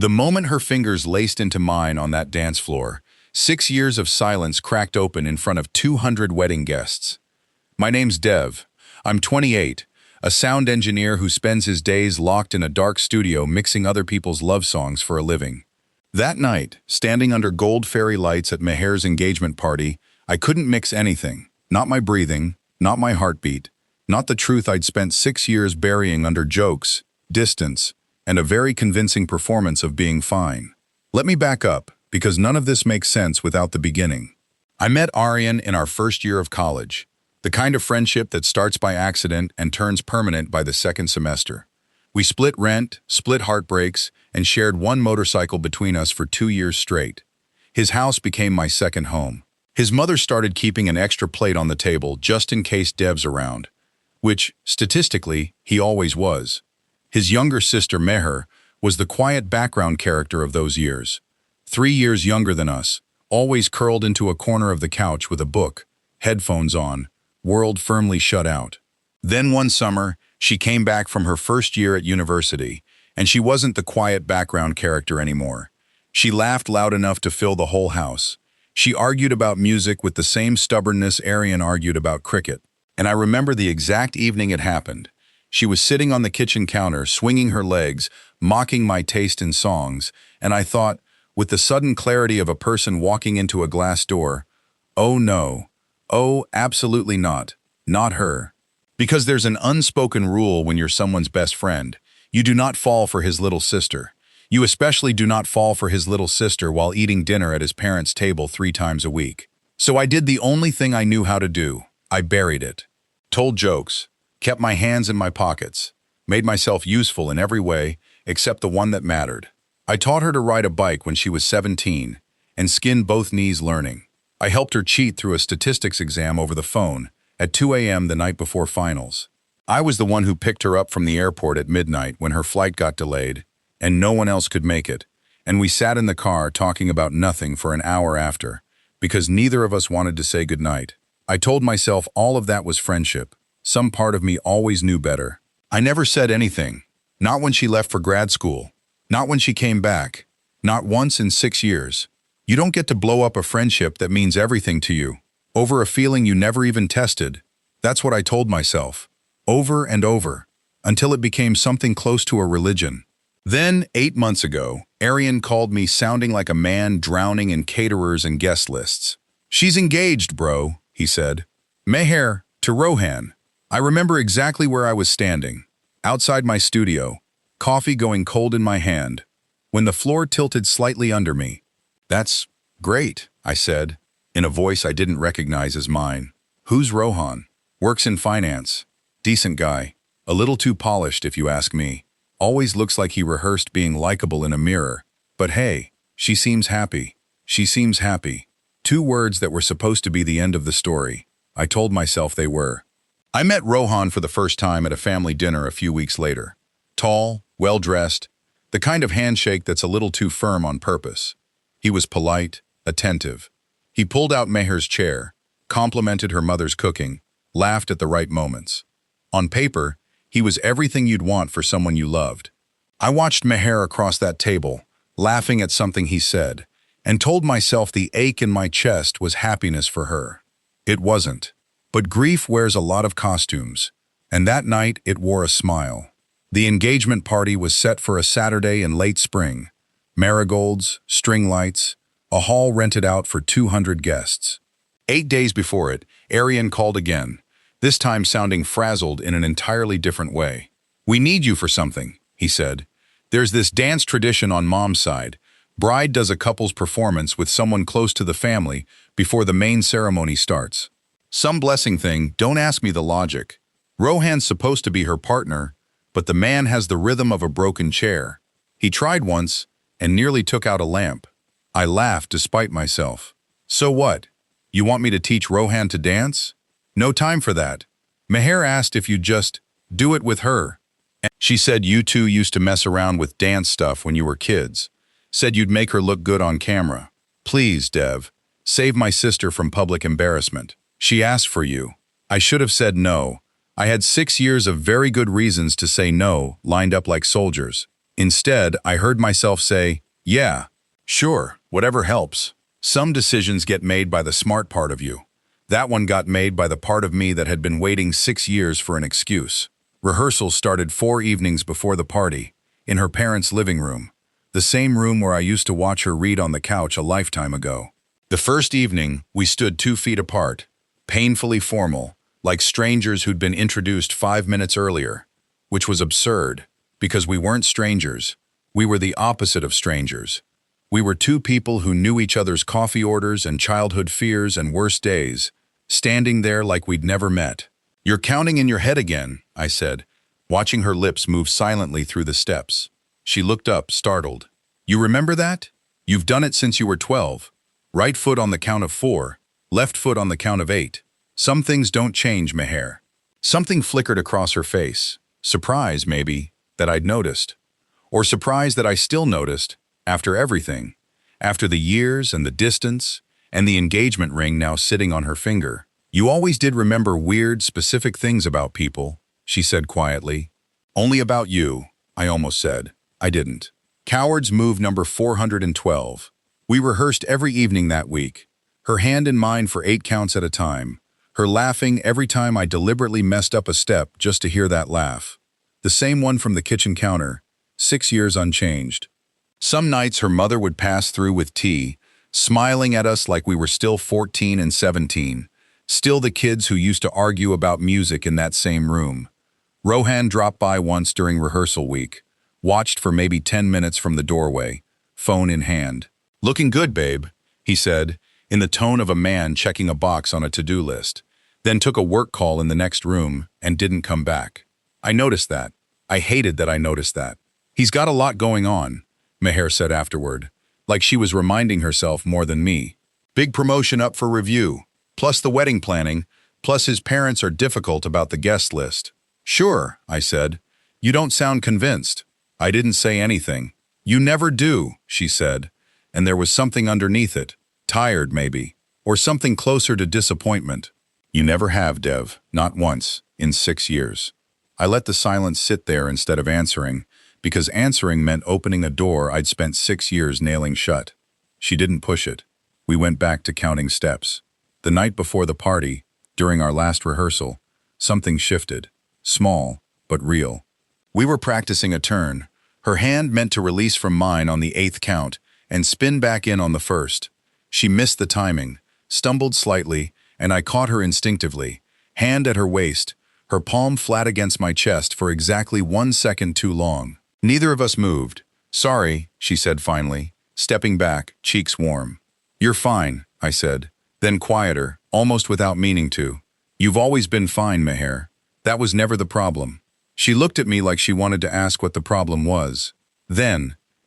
The moment her fingers laced into mine on that dance floor, 6 years of silence cracked open in front of 200 wedding guests. My name's Dev. I'm 28, a sound engineer who spends his days locked in a dark studio mixing other people's love songs for a living. That night, standing under gold fairy lights at Meher's engagement party, I couldn't mix anything. Not my breathing, not my heartbeat, not the truth I'd spent 6 years burying under jokes, distance, and a very convincing performance of being fine. Let me back up, because none of this makes sense without the beginning. I met Aryan in our first year of college, the kind of friendship that starts by accident and turns permanent by the second semester. We split rent, split heartbreaks, and shared one motorcycle between us for 2 years straight. His house became my second home. His mother started keeping an extra plate on the table just in case Dev's around, which, statistically, he always was. His younger sister, Meher, was the quiet background character of those years. 3 years younger than us, always curled into a corner of the couch with a book, headphones on, world firmly shut out. Then one summer, she came back from her first year at university, and she wasn't the quiet background character anymore. She laughed loud enough to fill the whole house. She argued about music with the same stubbornness Aryan argued about cricket. And I remember the exact evening it happened. She was sitting on the kitchen counter, swinging her legs, mocking my taste in songs, and I thought, with the sudden clarity of a person walking into a glass door, oh no, oh, absolutely not, not her. Because there's an unspoken rule when you're someone's best friend. You do not fall for his little sister. You especially do not fall for his little sister while eating dinner at his parents' table 3 times a week. So I did the only thing I knew how to do. I buried it. Told jokes, kept my hands in my pockets, made myself useful in every way except the one that mattered. I taught her to ride a bike when she was 17 and skinned both knees learning. I helped her cheat through a statistics exam over the phone at 2 a.m. the night before finals. I was the one who picked her up from the airport at midnight when her flight got delayed and no one else could make it, and we sat in the car talking about nothing for an hour after because neither of us wanted to say goodnight. I told myself all of that was friendship. Some part of me always knew better. I never said anything. Not when she left for grad school. Not when she came back. Not once in 6 years. You don't get to blow up a friendship that means everything to you over a feeling you never even tested. That's what I told myself. Over and over. Until it became something close to a religion. Then, 8 months ago, Aryan called me sounding like a man drowning in caterers and guest lists. "She's engaged, bro," he said. "Meher, to Rohan." I remember exactly where I was standing, outside my studio, coffee going cold in my hand, when the floor tilted slightly under me. "That's great," I said, in a voice I didn't recognize as mine. "Who's Rohan?" "Works in finance. Decent guy. A little too polished, if you ask me. Always looks like he rehearsed being likable in a mirror. But hey, she seems happy. She seems happy." 2 words that were supposed to be the end of the story. I told myself they were. I met Rohan for the first time at a family dinner a few weeks later. Tall, well-dressed, the kind of handshake that's a little too firm on purpose. He was polite, attentive. He pulled out Meher's chair, complimented her mother's cooking, laughed at the right moments. On paper, he was everything you'd want for someone you loved. I watched Meher across that table, laughing at something he said, and told myself the ache in my chest was happiness for her. It wasn't. But grief wears a lot of costumes, and that night it wore a smile. The engagement party was set for a Saturday in late spring. Marigolds, string lights, a hall rented out for 200 guests. 8 days before it, Aryan called again, this time sounding frazzled in an entirely different way. "We need you for something," he said. "There's this dance tradition on Mom's side. Bride does a couple's performance with someone close to the family before the main ceremony starts. Some blessing thing, don't ask me the logic. Rohan's supposed to be her partner, but the man has the rhythm of a broken chair. He tried once and nearly took out a lamp." I laughed despite myself. "So what? You want me to teach Rohan to dance? No time for that. Meher asked if you'd just do it with her. She said you two used to mess around with dance stuff when you were kids. Said you'd make her look good on camera. Please, Dev, save my sister from public embarrassment. She asked for you." I should have said no. I had 6 years of very good reasons to say no, lined up like soldiers. Instead, I heard myself say, yeah, sure, whatever helps. Some decisions get made by the smart part of you. That one got made by the part of me that had been waiting 6 years for an excuse. Rehearsals started 4 evenings before the party, in her parents' living room, the same room where I used to watch her read on the couch a lifetime ago. The first evening, we stood 2 feet apart, painfully formal, like strangers who'd been introduced 5 minutes earlier, which was absurd, because we weren't strangers. We were the opposite of strangers. We were two people who knew each other's coffee orders and childhood fears and worst days, standing there like we'd never met. "You're counting in your head again," I said, watching her lips move silently through the steps. She looked up, startled. "You remember that? You've done it since you were 12. Right foot on the count of 4, left foot on the count of 8. Some things don't change, Meher." Something flickered across her face. Surprise, maybe, that I'd noticed. Or surprise that I still noticed, after everything. After the years and the distance, and the engagement ring now sitting on her finger. "You always did remember weird, specific things about people," she said quietly. "Only about you," I almost said. I didn't. Cowards move number 412. We rehearsed every evening that week, her hand in mine for 8 counts at a time, her laughing every time I deliberately messed up a step just to hear that laugh. The same one from the kitchen counter, 6 years unchanged. Some nights her mother would pass through with tea, smiling at us like we were still 14 and 17, still the kids who used to argue about music in that same room. Rohan dropped by once during rehearsal week, watched for maybe 10 minutes from the doorway, phone in hand. "Looking good, babe," he said, in the tone of a man checking a box on a to-do list, then took a work call in the next room and didn't come back. I noticed that. I hated that I noticed that. "He's got a lot going on," Meher said afterward, like she was reminding herself more than me. "Big promotion up for review, plus the wedding planning, plus his parents are difficult about the guest list." "Sure," I said. "You don't sound convinced." I didn't say anything. "You never do," she said, and there was something underneath it. Tired, maybe, or something closer to disappointment. "You never have, Dev, not once, in 6 years. I let the silence sit there instead of answering, because answering meant opening a door I'd spent 6 years nailing shut. She didn't push it. We went back to counting steps. The night before the party, during our last rehearsal, something shifted. Small, but real. We were practicing a turn. Her hand meant to release from mine on the 8th count and spin back in on the 1st. She missed the timing, stumbled slightly, and I caught her instinctively, hand at her waist, her palm flat against my chest for exactly 1 second too long. Neither of us moved. "Sorry," she said finally, stepping back, cheeks warm. "You're fine," I said, then quieter, almost without meaning to. "You've always been fine, Meher. That was never the problem." She looked at me like she wanted to ask what the problem was.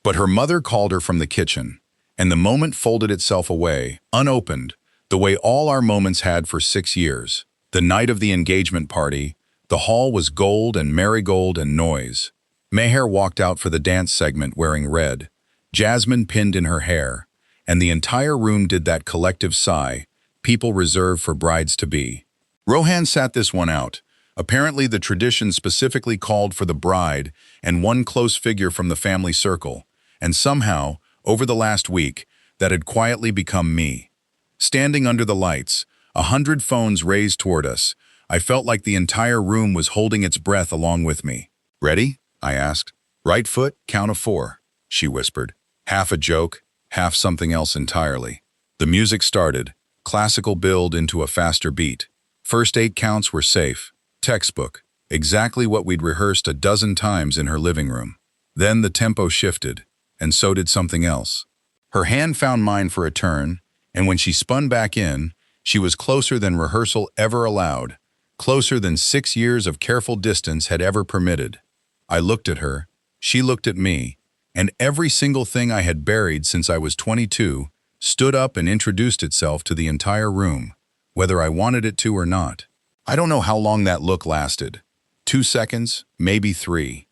But her mother called her from the kitchen, and the moment folded itself away, unopened, the way all our moments had for 6 years. The night of the engagement party, the hall was gold and marigold and noise. Meher walked out for the dance segment wearing red, jasmine pinned in her hair, and the entire room did that collective sigh, people reserved for brides-to-be. Rohan sat this one out. Apparently the tradition specifically called for the bride and one close figure from the family circle, and somehow, over the last week, that had quietly become me. Standing under the lights, 100 phones raised toward us, I felt like the entire room was holding its breath along with me. "Ready?" I asked. "Right foot, count of 4, she whispered. Half a joke, half something else entirely. The music started, classical build into a faster beat. First 8 counts were safe. Textbook, exactly what we'd rehearsed a dozen times in her living room. Then the tempo shifted, and so did something else. Her hand found mine for a turn, and when she spun back in, she was closer than rehearsal ever allowed, closer than 6 years of careful distance had ever permitted. I looked at her, she looked at me, and every single thing I had buried since I was 22 stood up and introduced itself to the entire room, whether I wanted it to or not. I don't know how long that look lasted. 2 seconds, maybe 3.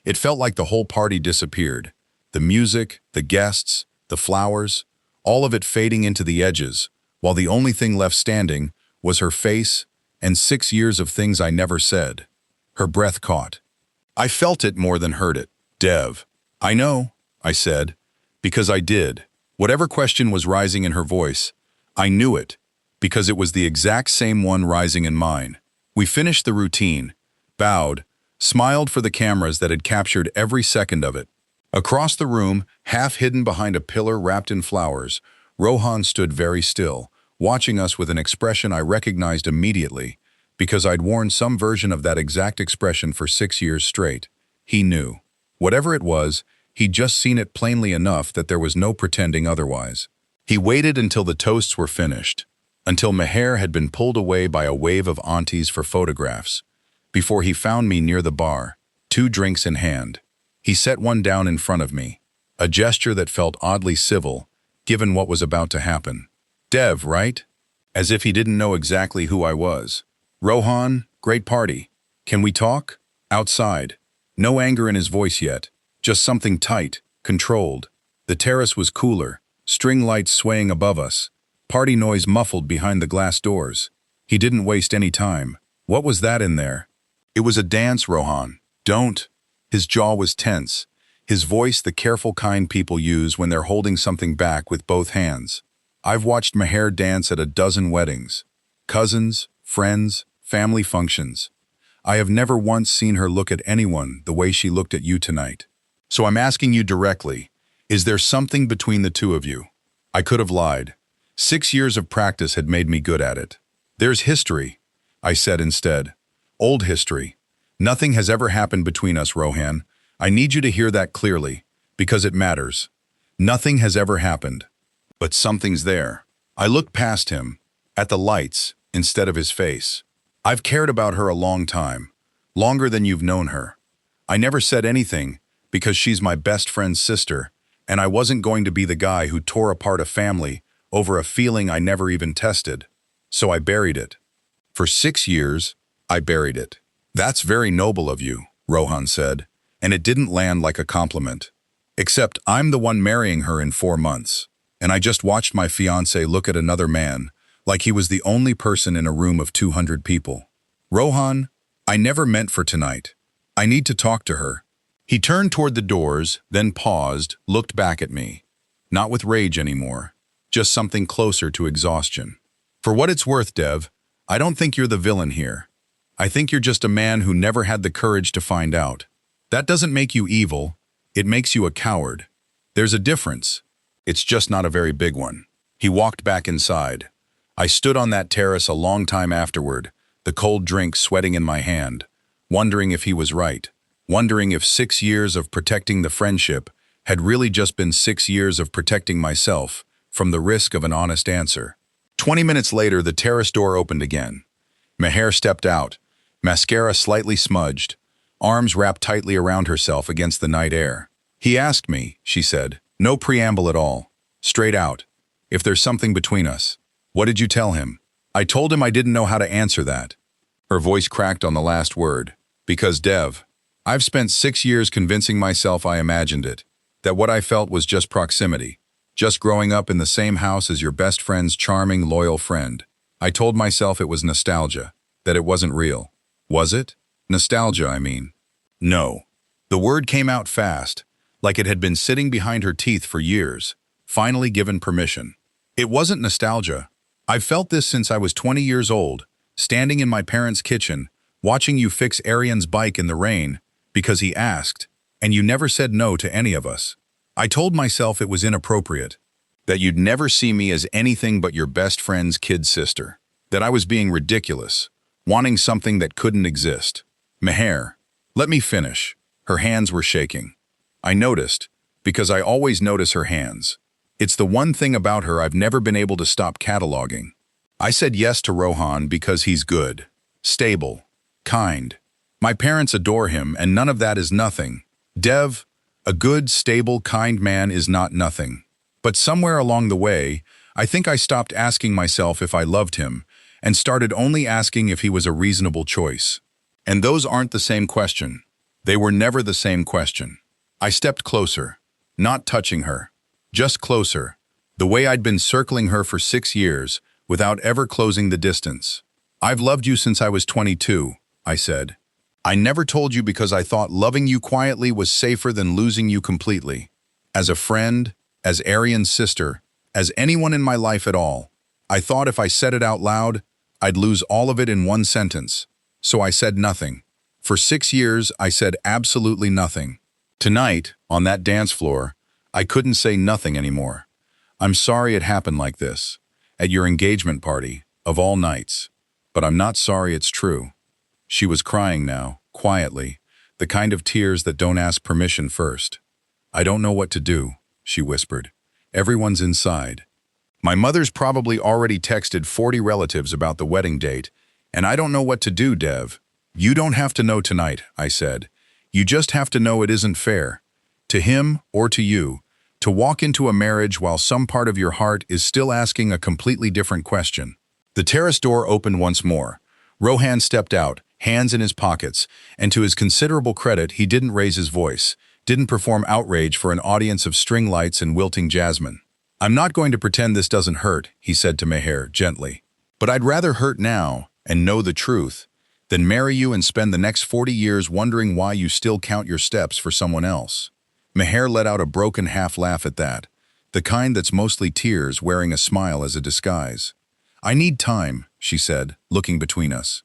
It felt like the whole party disappeared. The music, the guests, the flowers, all of it fading into the edges, while the only thing left standing was her face and 6 years of things I never said. Her breath caught. I felt it more than heard it. "Dev, I know, I said, because I did. Whatever question was rising in her voice, I knew it, because it was the exact same one rising in mine. We finished the routine, bowed, smiled for the cameras that had captured every second of it. Across the room, half hidden behind a pillar wrapped in flowers, Rohan stood very still, watching us with an expression I recognized immediately, because I'd worn some version of that exact expression for 6 years straight. He knew. Whatever it was, he'd just seen it plainly enough that there was no pretending otherwise. He waited until the toasts were finished, until Meher had been pulled away by a wave of aunties for photographs, before he found me near the bar, 2 drinks in hand. He set one down in front of me, a gesture that felt oddly civil, given what was about to happen. Dev, right? As if he didn't know exactly who I was. Rohan, great party. Can we talk? Outside. No anger in his voice yet, just something tight, controlled. The terrace was cooler, string lights swaying above us, party noise muffled behind the glass doors. He didn't waste any time. What was that in there? It was a dance, Rohan. Don't. His jaw was tense, his voice the careful kind people use when they're holding something back with both hands. I've watched Meher dance at a dozen weddings. Cousins, friends, family functions. I have never once seen her look at anyone the way she looked at you tonight. So I'm asking you directly, is there something between the two of you? I could have lied. 6 years of practice had made me good at it. There's history, I said instead. Old history. Nothing has ever happened between us, Rohan. I need you to hear that clearly, because it matters. Nothing has ever happened. But something's there. I looked past him, at the lights, instead of his face. I've cared about her a long time, longer than you've known her. I never said anything, because she's my best friend's sister, and I wasn't going to be the guy who tore apart a family over a feeling I never even tested. So I buried it. For 6 years, I buried it. That's very noble of you, Rohan said, and it didn't land like a compliment. Except I'm the one marrying her in 4 months, and I just watched my fiancé look at another man, like he was the only person in a room of 200 people. Rohan, I never meant for tonight. I need to talk to her. He turned toward the doors, then paused, looked back at me. Not with rage anymore, just something closer to exhaustion. For what it's worth, Dev, I don't think you're the villain here. I think you're just a man who never had the courage to find out. That doesn't make you evil, it makes you a coward. There's a difference. It's just not a very big one. He walked back inside. I stood on that terrace a long time afterward, the cold drink sweating in my hand, wondering if he was right, wondering if 6 years of protecting the friendship had really just been 6 years of protecting myself from the risk of an honest answer. 20 minutes later, the terrace door opened again. Meher stepped out, mascara slightly smudged, arms wrapped tightly around herself against the night air. He asked me, she said, no preamble at all, straight out, if there's something between us. What did you tell him? I told him I didn't know how to answer that. Her voice cracked on the last word. Because, Dev, I've spent 6 years convincing myself I imagined it, that what I felt was just proximity, just growing up in the same house as your best friend's charming, loyal friend. I told myself it was nostalgia, that it wasn't real. Was it? Nostalgia, I mean. No. The word came out fast, like it had been sitting behind her teeth for years, finally given permission. It wasn't nostalgia. I've felt this since I was 20 years old, standing in my parents' kitchen, watching you fix Arian's bike in the rain, because he asked, and you never said no to any of us. I told myself it was inappropriate, that you'd never see me as anything but your best friend's kid sister, that I was being ridiculous, wanting something that couldn't exist. Meher, let me finish. Her hands were shaking. I noticed, because I always notice her hands. It's the one thing about her I've never been able to stop cataloging. I said yes to Rohan because he's good, stable, kind. My parents adore him, and none of that is nothing. Dev, a good, stable, kind man is not nothing. But somewhere along the way, I think I stopped asking myself if I loved him and started only asking if he was a reasonable choice. And those aren't the same question. They were never the same question. I stepped closer, not touching her, just closer, the way I'd been circling her for 6 years without ever closing the distance. I've loved you since I was 22, I said. I never told you because I thought loving you quietly was safer than losing you completely. As a friend, as Arian's sister, as anyone in my life at all, I thought if I said it out loud, I'd lose all of it in one sentence. So I said nothing. For 6 years, I said absolutely nothing. Tonight, on that dance floor, I couldn't say nothing anymore. I'm sorry it happened like this, at your engagement party, of all nights. But I'm not sorry it's true. She was crying now, quietly, the kind of tears that don't ask permission first. I don't know what to do, she whispered. Everyone's inside. My mother's probably already texted 40 relatives about the wedding date, and I don't know what to do, Dev. You don't have to know tonight, I said. You just have to know it isn't fair, to him or to you, to walk into a marriage while some part of your heart is still asking a completely different question. The terrace door opened once more. Rohan stepped out, hands in his pockets, and to his considerable credit, he didn't raise his voice, didn't perform outrage for an audience of string lights and wilting jasmine. I'm not going to pretend this doesn't hurt, he said to Meher gently. But I'd rather hurt now and know the truth than marry you and spend the next 40 years wondering why you still count your steps for someone else. Meher let out a broken half-laugh at that, the kind that's mostly tears wearing a smile as a disguise. I need time, she said, looking between us.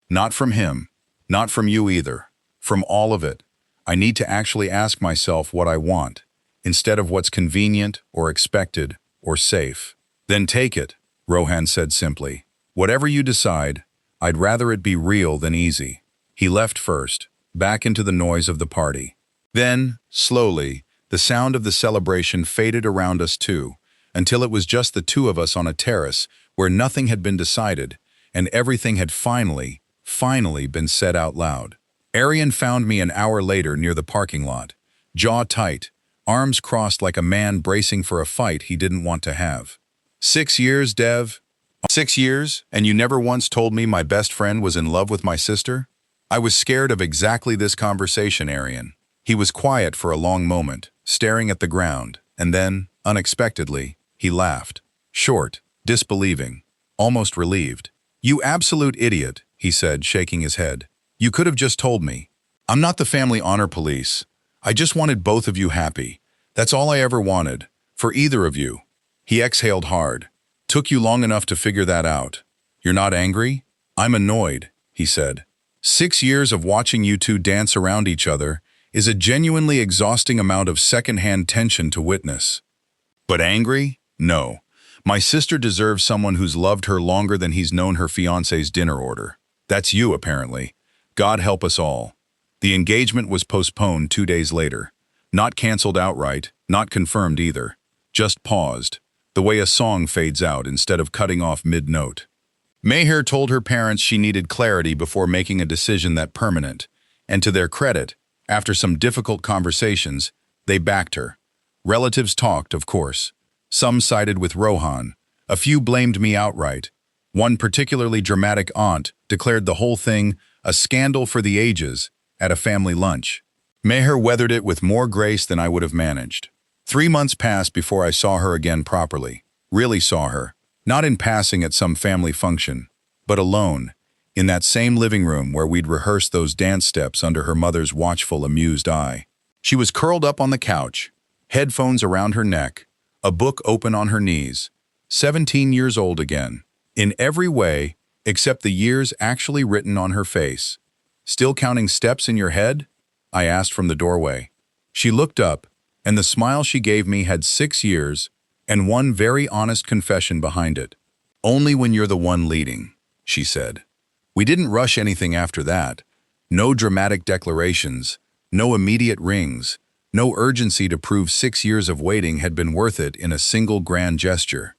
Not from him, not from you either, from all of it. I need to actually ask myself what I want, instead of what's convenient or expected or safe. Then take it, Rohan said simply. Whatever you decide, I'd rather it be real than easy. He left first, back into the noise of the party. Then, slowly, the sound of the celebration faded around us too, until it was just the two of us on a terrace where nothing had been decided, and everything had finally been said out loud. Arian found me an hour later near the parking lot, jaw tight, arms crossed like a man bracing for a fight he didn't want to have. 6 years, Dev? 6 years, and you never once told me my best friend was in love with my sister? I was scared of exactly this conversation, Arian. He was quiet for a long moment, staring at the ground, and then, unexpectedly, he laughed. Short, disbelieving, almost relieved. You absolute idiot, he said, shaking his head. You could have just told me. I'm not the family honor police. I just wanted both of you happy. That's all I ever wanted, for either of you. He exhaled hard. Took you long enough to figure that out. You're not angry? I'm annoyed, he said. 6 years of watching you two dance around each other is a genuinely exhausting amount of second-hand tension to witness. But angry? No. My sister deserves someone who's loved her longer than he's known her fiancé's dinner order. That's you, apparently. God help us all. The engagement was postponed 2 days later. Not canceled outright, not confirmed either. Just paused, the way a song fades out instead of cutting off mid-note. Meher told her parents she needed clarity before making a decision that permanent, and to their credit, after some difficult conversations, they backed her. Relatives talked, of course. Some sided with Rohan. A few blamed me outright. One particularly dramatic aunt declared the whole thing a scandal for the ages at a family lunch. Meher weathered it with more grace than I would have managed. 3 months passed before I saw her again properly. Really saw her. Not in passing at some family function, but alone, in that same living room where we'd rehearsed those dance steps under her mother's watchful, amused eye. She was curled up on the couch, headphones around her neck, a book open on her knees, 17 years old again, in every way except the years actually written on her face. Still counting steps in your head? I asked from the doorway. She looked up, and the smile she gave me had 6 years and one very honest confession behind it. Only when you're the one leading, she said. We didn't rush anything after that. No dramatic declarations, no immediate rings, no urgency to prove 6 years of waiting had been worth it in a single grand gesture.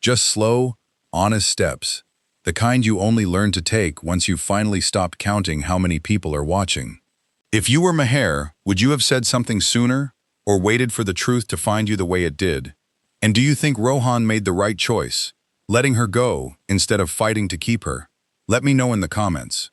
Just slow, honest steps, the kind you only learn to take once you've finally stopped counting how many people are watching. If you were Meher, would you have said something sooner, or waited for the truth to find you the way it did? And do you think Rohan made the right choice, letting her go instead of fighting to keep her? Let me know in the comments.